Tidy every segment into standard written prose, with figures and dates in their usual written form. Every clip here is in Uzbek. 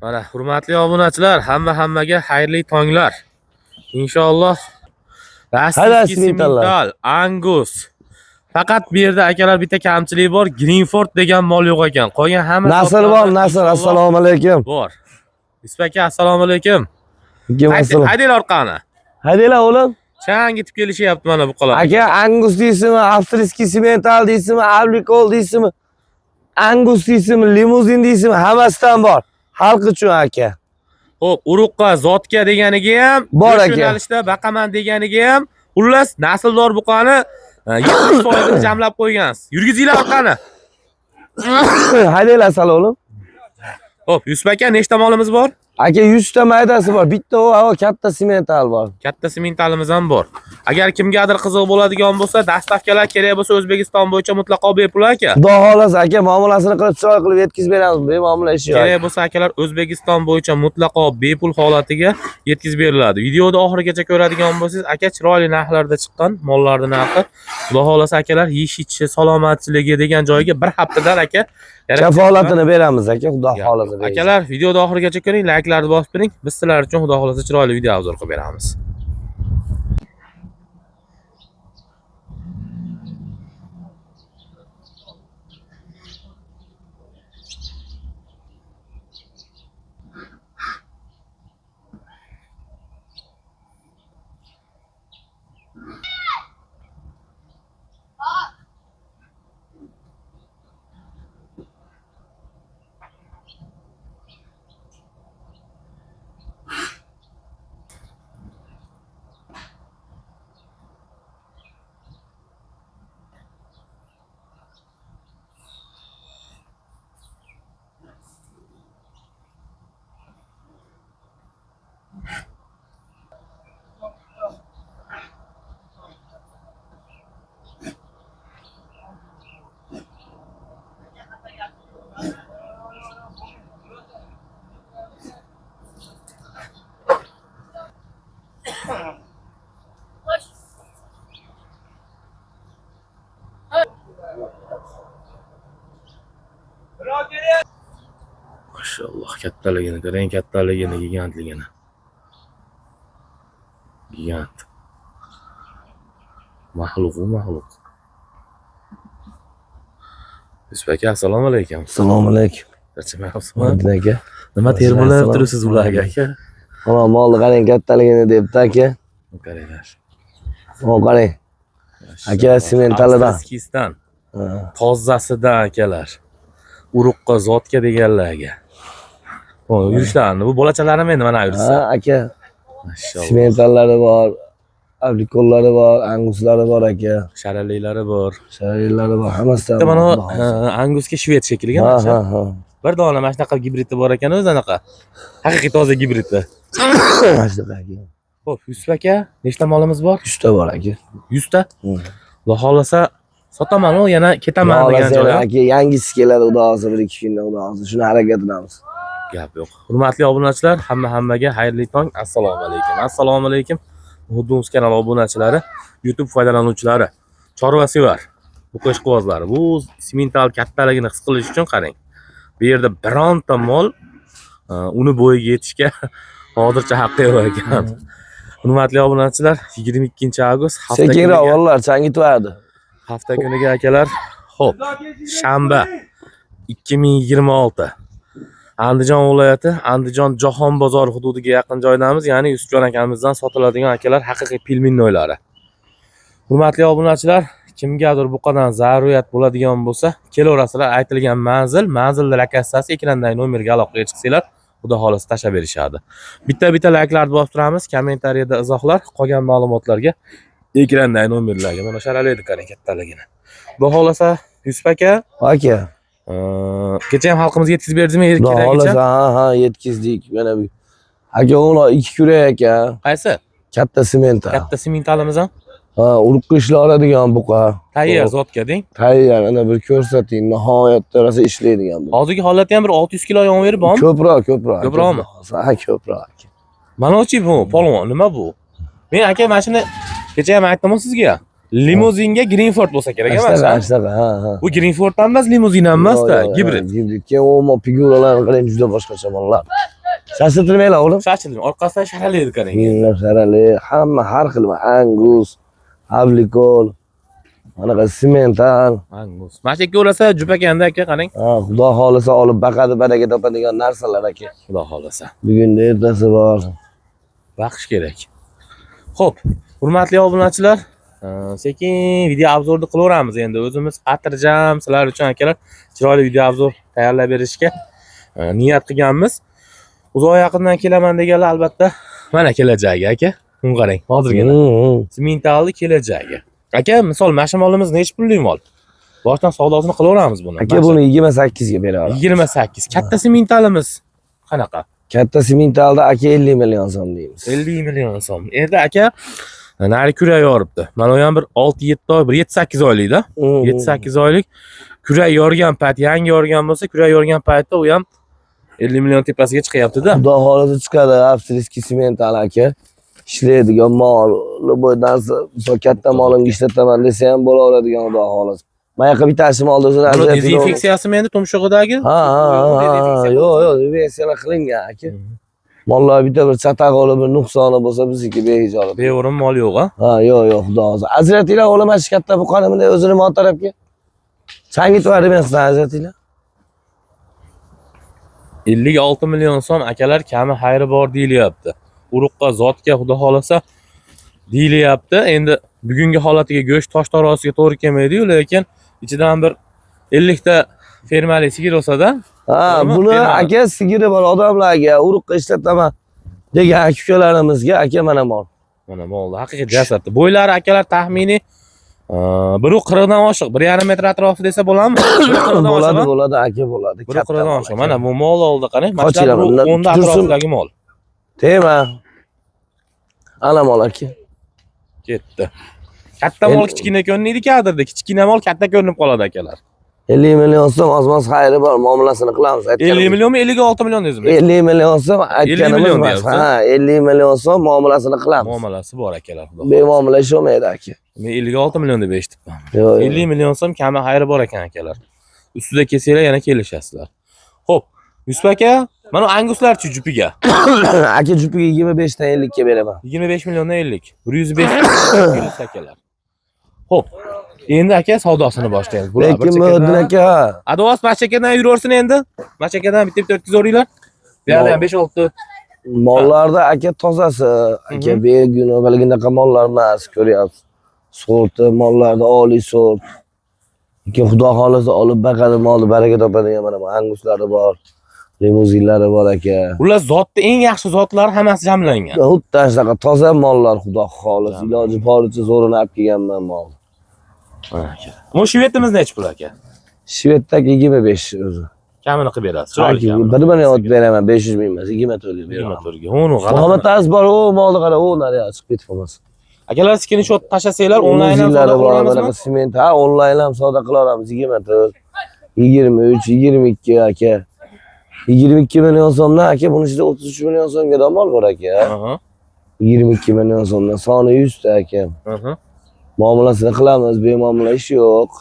Mana hurmatli obunachilar, hammaga xayrli tonglar. Inshaalloh Rossiyskiy Simmental Angus. Faqat bu yerda akalar bitta kamchiligi bor, Greenford degan mol yo'q ekan. Qolgan hamma Nasr bor, Nasr. Assalomu alaykum. Bor. Yusuf aka, assalomu alaykum. Haydanglar orqani. Haydanglar o'g'lim. Chang yetib kelishyapti mana bu qolar. Aka, Angus deysizmi, Avstriyskiy Simmental deysizmi, Avlikol deysizmi, Angus deysizmi, limuzin deysizmi, hammasidan bor. Xalq uchun aka. Xo'p, uruqqa, zotga deganiga ham, bor aka. yo'nalishda baqaman deganiga ham, xullas nasldor buqani 70% jamlab qo'ygansiz. Yurgizinglar orqani. Haydanglar sal o'g'lim. Xo'p, Yusuf aka, nechta molimiz bor? Aka 100 ta maydasi bor. Bitta o katta Simmental bor. Katta Simmentalimiz ham bor. Agar kimgadir qiziq bo'ladigan bo'lsa, dastavkalar kerak bo'lsa O'zbekiston bo'yicha mutlaqo bepul aka. Xudo xolasa aka, muomalasini qilib chiroyli qilib yetkazib beramiz. Bemuomala ish yo'q. Kerak bo'lsa akalar O'zbekiston bo'yicha mutlaqo bepul holatiga yetkazib beriladi. Videoda oxirigacha ko'radigan bo'lsangiz, aka chiroyli narxlarda chiqqan mollarning narxi. Xudo xolasa akalar yeyish-ichishi, salomatligi degan joyga bir haftadan aka kafolatini beramiz aka, xudo xolasa. Akalar videoda oxirigacha ko'ring, like'larni bosib turing. Biz sizlar uchun xudo xolasa chiroyli video obzor qilib beramiz. Maşallah, kattaligini qarang, kattaligini, gigantligini. Gigant. Mahluq. Yusuf aka, assalomu alaykum. Assalomu alaykum. Charchamayapsizmi aka? Nima termilib turibsiz bularga aka? Mana molni qarang, kattaligini debdi aka. Qaranglar. Qarang. Aka Simmentalidan. Avstriyskiydan. Tozasidan akalar. Uruqqa, zotga deganlarga. Yurishlarni, bu bolachalarim endi mana yursa. Aka. Maşallah. Simmentallari bor, Avlikollari bor, Anguslari bor aka. Sharaliylari bor. Sharaliylari bor, hammasidan. Mana Angusga shved shekilli Ha. Bir dona mana shunaqa gibridi bor ekan o'zi anaqa. Haqiqiy toza gibridi. Xo'p, Yusuf aka, nechta molimiz bor? 100 ta bor aka. 100 ta? Xudo xolasa sotaman, yana ketaman degan joyi. Aka, yangisi keladi, xudo xolasa 1-2 kunda, xudo xolasa. Shuni harakatlanamiz. Gap yo'q. Hurmatli obunachilar, hammaga xayrli tong. Assalomu alaykum. Assalomu alaykum. Hudumuz kanal obunachilari, YouTube foydalanuvchilari, chorvasevar, bu qo'shquvozlari. Bu Simmental kattaligini his qilish uchun qarang. Bu yerda bironta mol uni bo'yiga yetishga hozircha haqqi yo'q ekan. Hurmatli obunachilar, 22-avgust hafta kuni. Sekinroq vallahi changityapti. Hafta kuniga akalar, xo'p, shanba 2026. Andijon viloyati, Andijon Jahon bozori hududiga yaqin joydamiz, ya'ni Yusufjon akamizdan sotiladigan akalar haqiqiy pilminnoylari. Hurmatli obunachilar, kimgadir bu qadar zaruriyat bo'ladigan bo'lsa, kelaverasizlar, aytilgan manzilda lokatsiyasi ekrandagi nomerga aloqaga chiqsanglar, xudo xolasa tashlab berishadi. Bitta like'larni bosib turamiz, kommentariyada izohlar, qolgan ma'lumotlarga ekrandagi nomerlarga mana sharalaydi qarang kattaligini. Xudo xolasa Yusuf aka, kecha ham xalqimizga yetkazib berdingmi keragicha? Ha, yetkazdik. Mana bu. Aka, ular 2 kurak aka. Qaysi? Katta Simmental. Katta Simmentalimiz ham? Ha, uruqqa ishlaydigan buqa. Tayyor zotga deng. Tayyor, ana bir ko'rsating, nihoyatda rosa ishlaydigan bu. Hozirgi holatda ham bir 600 kilo yon berib bormi? Ko'proq. Ko'proqmi? Ha, ko'proq. Mana o'chi bu, polvon, nima bu? Men aka, mana shuni kecha ham aytdim sizga. Limuzinga Greenford bo'lsa kerak emas. Ashtaqa, ha. Bu Greenford ham emas, limuzin ham emas-da, gibrid. Gibrid. Keyin u figuralarni qarang, juda boshqacha mollar. Shashtirmanglar o'g'lim. Shashildim. Orqasidan sharalaydi qarang. Yenglar sarali, hamma har xil Angus, Avlikol, anaqa simental. Angus. Mana shu yerga o'rasa jupakanda aka qarang. Ha, xudo xolisa olib baqadi, baraka topadigan narsalar aka. Xudo xolasa. Bugunda ertasi bor. Baqish kerak. Xo'p, hurmatli obunachilar, sekin video obzorni qilaveramiz endi. O'zimiz xotirjam sizlar uchun akalar chiroyli video obzor tayyorlab berishga niyat qilganmiz. Uzoq yaqindan kelaman deganlar albatta mana kelajagi aka. Buni qarang, hozirgina. Simentalli kelajagi. Aka, misol mashinalarimiz necha pullik mol? Boshdan savdosini qilaveramiz buni. Aka buni 28 ga beraman. 28. Katta simentalimiz qanaqa? Katta simentalda aka 50 million so'm deymiz. 50 million so'm. Endi aka nari kurak yoribdi. Mana u ham bir 6-7 oy, bir 7-8 oylikda. 7-8 oylik kurak yorgan payt, yangi yorgan bo'lsa, kurak yorgan paytda u ham 50 million tepasiga chiqyapti-da. Xudo xolisa chiqadi, avstriyskiy simental aka. Ishlaydigan mol, boydan katta molimga ishlataman desa ham bo'laveradigan xudo xolisa. Mana yoqqa bittasi molni o'zini Buni dezinfeksiyasimi endi tumshug'idagi? Ha, yo'q, dezinfeksiyalar qilingan aka. Mollar bitta bir chataq olib, bir nuqsoni bo'lsa bizniki behijob. Beo'rin mol yo'q-a? Ha, yo'q, xudo xolisa. Ajratinglar o'g'lim, mana shu katta bu qonimda o'zini mol tarafga. Changitib bermaysiz ajratinglar. 56 million so'm akalar kami xayri bor deyilyapti. Uruqqa, zotga xudo xolasa deyilyapti. Endi bugungi holatiga go'sht tosh tarosiga to'g'ri kelmaydi-yu, lekin ichidan bir 50 ta fermali sigir olsa-da. Ha, buni aka sigiri bor odamlarga uruqqa ishlataman degan aka-ukalarimizga aka mana mol. Mana molni haqiqiy jasadda. Bo'ylari akalar taxminiy 1.40 dan oshiq, 1.5 metr atrofi desa bo'ladimi? Bo'ladi aka, bo'ladi. 1.40 dan oshiq. Mana bu mol oldi qarang. Qochilar, Mana 10 atrofidagi mol. Tema. Ana mol aka. Ketdi. Katta mol kichkina ko'rinadi kadrda, kichkina mol katta ko'rinib qoladi akalar. 50 million so'm ozmos xayri bor, muomalasini qilamiz. 50 millionmi, 56 million dedingizmi? 50 million so'm aytganimiz bor. Ha, 50 million so'm muomalasini qilamiz. Muomalasi bor akalar. Bemuomala ish bo'lmaydi aka. Men 56 million deb eshitibman. Yo'q. 50 million so'm kami xayri bor ekan akalar. Ustida kelsanglar yana kelishasizlar. Xo'p, Yusuf aka, mana anguslarchi jupiga. Aka jupiga 25 dan 50 ga beraman. 25 milliondan 50. 105 kelsa akalar. Xo'p, endi aka savdosini boshlaymiz. Bular Lekin Muhaddin aka, Advos machakadan yuraversin endi. Machakadan bitta o'tkazavringlar. Bu yerda ham 5-6 mollarda aka tozasi, aka beguni balginaqa mollar emas, ko'ryapsiz. Sorti mollarda oliy sort. Lekin xudo xolisa olib baqadi molni baraka topadigan mana bu anguslari bor. Limuzinlari bor aka. Ular zotda eng yaxshi zotlar hammasi jamlangan. Xuddi shunaqa toza mollar xudo xolis. Iloji boricha zo'rini olib kelganman mol. Aka. Bu shvetimiz nechi pul aka? Shveddagi 25 o'zi. Kamini qilib berasiz. Chiroyli Aka, bir million otib beraman, 500 ming emas, 24 ga beraman. 24 ga. Uni g'alati. Muhammadaz bor, o molni qara, o nariga chiqib ketib qolmasin. Akalar screenshot tashlasanglar onlayn ham savdo qilamizmi? Sement, ha, onlayn ham savdo qilaveramiz. 24, 23, 22 aka. 22 million so'mdan aka, buning ichida 33 million so'mga mol bor aka. 22 million so'mdan soni 100 ta aka. Muomalasini qilamiz, bemuomala ish yo'q.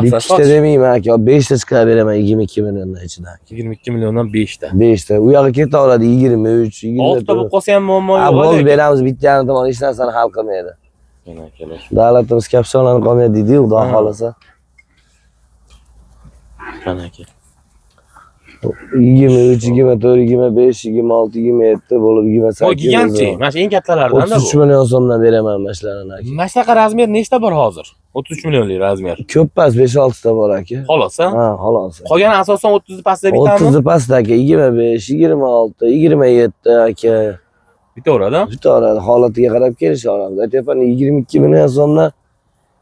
Bitta demayman aka, 5 ta chiqarib beraman 22 milliondan ichidan. 22 milliondan 5 ta. 5 ta. U yoqqa ketaveradi 23, 24. 6 ta bo'lib qolsa ham muammo yo'q. Bo'lib beramiz, bittani tomon hech narsani hal qilmaydi. Mana akalar. Davlatimiz kapshonlanib qolmaydi deydi-yu, xudo xolisa. Mana aka. 23, 24, 25, 26, 27 bo'lib 28. O gigantchi. Mana shu eng kattalardan-da bu. 33 million so'mdan beraman mashlarini aka. Mana shunaqa razmer nechta bor hozir? 33 millionlik razmer. Ko'p pas 5-6 ta bor aka. Xolos, ha? Ha, xolos. Qolgani asosan 30 pastda bitami? 30 pastda aka, 25, 26, 27 aka. Bitaveradi. Bitaveradi, holatiga qarab kelishaveramiz. Aytyapman 22 million so'mdan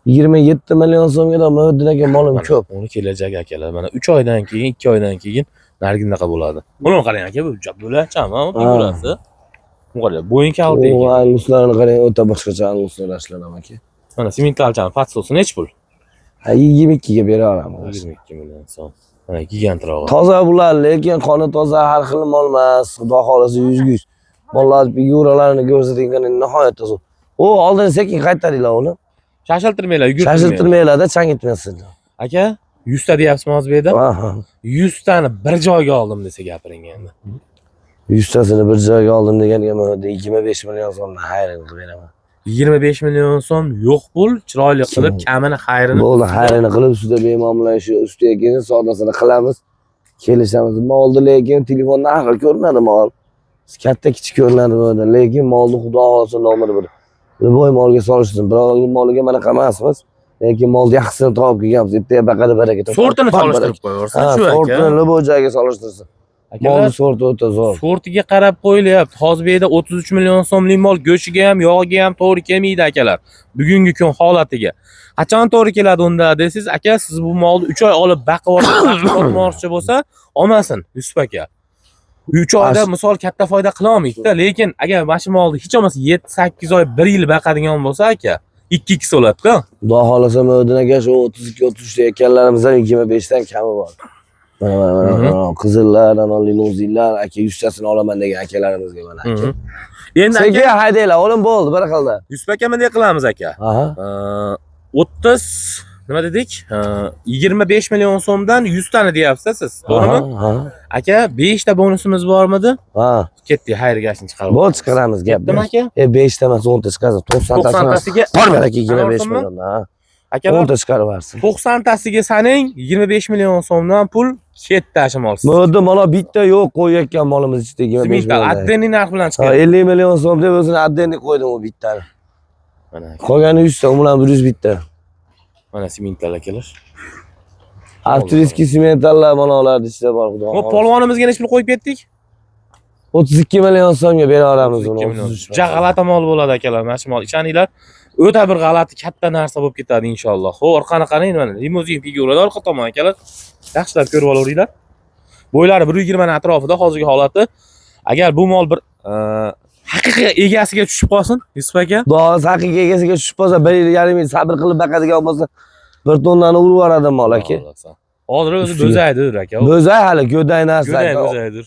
27 million so'mga Muhaddin aka molim ko'p. Uni kelajagi akalar. Mana 3 oydan keyin, 2 oydan keyin narginaqa bo'ladi. Buni qarang aka, bu bo'lachami? Figurasi. Bu qarang, bo'yin kalti. O anguslarni qarang, o'ta boshqacha anguslar ashlanam aka. Mana simentalchani patsosi nechi pul? Ha, 22 ga beraveramiz. 22 million so'm. Mana gigantroq. Toza bular, lekin qoni toza, har xil mol emas. Xudo xolisa 100 Mollar figuralarini ko'rsating, nihoyatda zo'r. O, oldin sekin qaytaringlar o'g'lim. Shoshiltirmanglar, yugurtirmanglar. Shoshiltirmanglar-da, changitmasin. Aka, 100 ta deyapsizmi hozir bu yerda? Aha. 100 tani bir joyga oldim desa gapiring endi. 100 tasini bir joyga oldim deganiga men 25 million so'mdan xayrin qilib beraman. 25 million so'm yo'q pul, chiroyli qilib kamini xayrini. Bo'ldi, xayrini qilib ustida bemuomala shu ustiga keyin savdosini qilamiz. Kelishamiz. Molni lekin telefonda aql ko'rinadi mol. Katta kichik ko'rinadi bo'ldi, lekin molni xudo xohlasa nomini bir boy molga solishsin. Biroq moliga mana qamasmiz. Lekin molni yaxshisini topib kelganmiz. Ertaga baqada baraka topib. Sortini solishtirib qo'yaversin shu aka. Sortini bu joyga solishtirsin. Molni sorti o'ta zo'r. Sortiga qarab qo'yilyapti. Hozir bu yerda 33 million so'mlik mol go'shiga ham, yog'iga ham to'g'ri kelmaydi akalar. Bugungi kun holatiga. Qachon to'g'ri keladi unda desiz, aka siz bu molni 3 oy olib baqib olmoqchi bo'lsa, olmasin Yusuf aka. 3 oyda misol katta foyda qila olmaydi-da, lekin agar mana shu molni hech bo'lmasa 7-8 oy 1 yil baqadigan bo'lsa aka, 2x bo'ladi-da. Xudo xolasa Modin aka shu 32-33 ta ekanlarimizdan 25 dan kami bor. Mana qizillar, ana limuzinlar, aka 100 tasini olaman degan akalarimizga mana aka. Endi aka senga haydanglar, o'lim bo'ldi, bir xilda. Yusuf aka bunday qilamiz aka. 30 nima dedik? 25 million so'mdan 100 tani deyapsiz siz, to'g'rimi? Aka 5 ta bonusimiz bormidi? Ha. Ketdi, xayrgashini chiqarib. Bo'l chiqaramiz gap. Ketdimi aka? 5 ta emas 10 ta chiqarsa 90 tasiga bor aka 25 million. Ha. Akalar 10 ta chiqarib bersin. 90 tasiga saning 25 million so'mdan pul ketdi ashimolsiz. Modin mana bitta yo'q qo'yayotgan molimiz ichida 25 million. Addenning narxi bilan Ha, chiqadi. 50 million so'm deb o'zini addenni qo'ydim u bittani. Mana Qolgani 100 ta, u bilan 100 bitta. mana simental akalar. Avtoriski simentallar mana ularni ichida bor xudo. Hop, polvonimizga necha pul qo'yib ketdik? 32 million so'mga bera olamiz uni. 32 million. Ja g'alati mol bo'ladi akalar, mana shu mol. Ishoninglar, o'ta bir g'alati katta narsa bo'lib ketadi inshaalloh. Xo'p, orqani qarang mana limuzin figurada orqa tomon akalar. Yaxshilab ko'rib olavringlar. Bo'ylari 120 dan atrofida hozirgi holati. Agar bu mol bir haqiqiy egasiga tushib qolsin, Yusuf aka. Xudo haqiqiy egasiga tushib qolsa 1,5 yil sabr qilib baqadigan bo'lsa 1 tonnani urib yuboradi mol aka. Hozir o'zi bo'zaydir aka. Bo'zay hali go'day narsa aka. Bo'zaydir.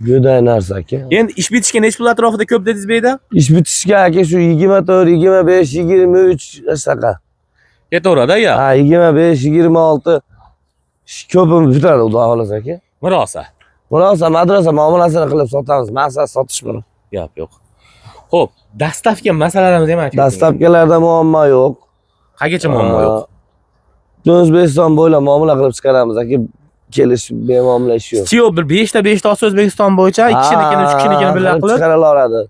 Go'day narsa aka. Endi ish bitishga necha pul atrofida ko'p dedingiz bu yerda? Ish bitishga aka shu 24, 25, 23 saqa. Ketaveradi ya. Ha, 25, 26 ko'pim bitadi xudo xolasa aka. Mirosa. Mirosa madrasa muomalasini qilib sotamiz. Maqsad sotish buni. Gap yo'q. Xo'p, dastavka masalalarimiz ham aytib. Dastavkalarda muammo yo'q. Qaygacha muammo yo'q? O'zbekiston bo'ylab muomala qilib chiqaramiz aka. Kelish bemuomala ish yo'q. Tio bir 5 ta 5 ta olsa O'zbekiston bo'yicha 2 kinikini 3 kinikini birga qilib chiqarilaveradi.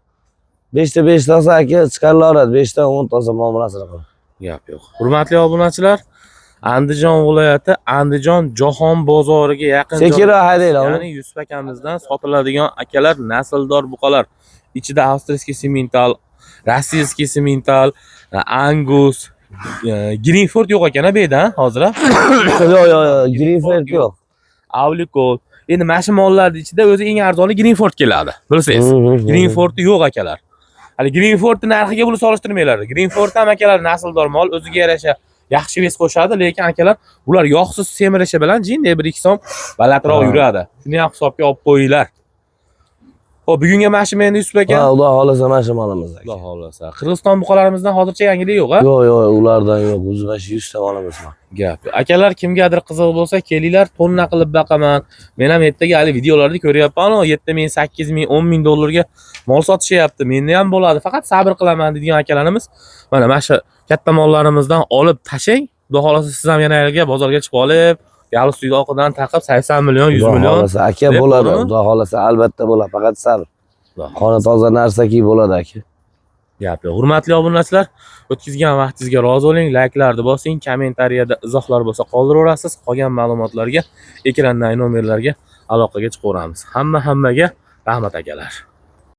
5 ta 5 ta olsa aka chiqarilaveradi. 5 ta 10 ta olsa muomalasini qilib. Gap yo'q. Hurmatli obunachilar, Andijon viloyati Andijon Jahon bozoriga yaqin Sekira haydaylar. ya'ni Yusuf akamizdan sotiladigan akalar nasldor buqalar. Ichida avstriyskiy simental, rossiyskiy simental, Angus, Greenford yo'q ekan bu yerda hozir. Yo'q, Greenford yo'q. Avlikol. Endi mana shu mollarning ichida o'zi eng arzoni Greenford keladi. Bilsangiz, Greenford yo'q akalar. Hali Greenfordning narxiga buni solishtirmanglar. Greenford ham akalar nasldor mol, o'ziga yarasha yaxshi ves qo'shadi, lekin akalar bular yog'siz semirishi bilan jinday 1-2 so'm balandroq yuradi. Shuni ham hisobga olib qo'yinglar. Xo'p, bugunga mana shu menda Yusuf aka. Ha, xudo xolasa mana shu molimiz aka. Xudo xolasa. Qirg'iziston buqalarimizdan hozircha yangilik yo'q-a? Yo'q, ulardan yo'q. O'zi mana shu 100 ta molimiz bor. Gap. Akalar kimgadir qiziq bo'lsa, kelinglar, tonna qilib baqaman. Men ham ertaga hali videolarda ko'ryapman, 7 ming, 8 ming, 10 ming dollarga mol sotishyapti. Menda ham bo'ladi. Faqat sabr qilaman degan akalarimiz mana shu katta mollarimizdan olib tashang. Xudo xolasa siz ham yana yerga bozorga chiqib olib, yalus suyda oqidan taqib 80 million, 100 million. Xudo xolasa aka bo'ladi. Xudo xolasa albatta bo'ladi. Faqat sabr. Qoni toza narsaki bo'ladi aka. Gap yo'q. Hurmatli obunachilar, o'tkazgan vaqtingizga rozi bo'ling, layklarni bosing, kommentariyada izohlar bo'lsa qoldiraverasiz. Qolgan ma'lumotlarga ekrandagi nomerlarga aloqaga chiqaveramiz. Hammaga rahmat akalar.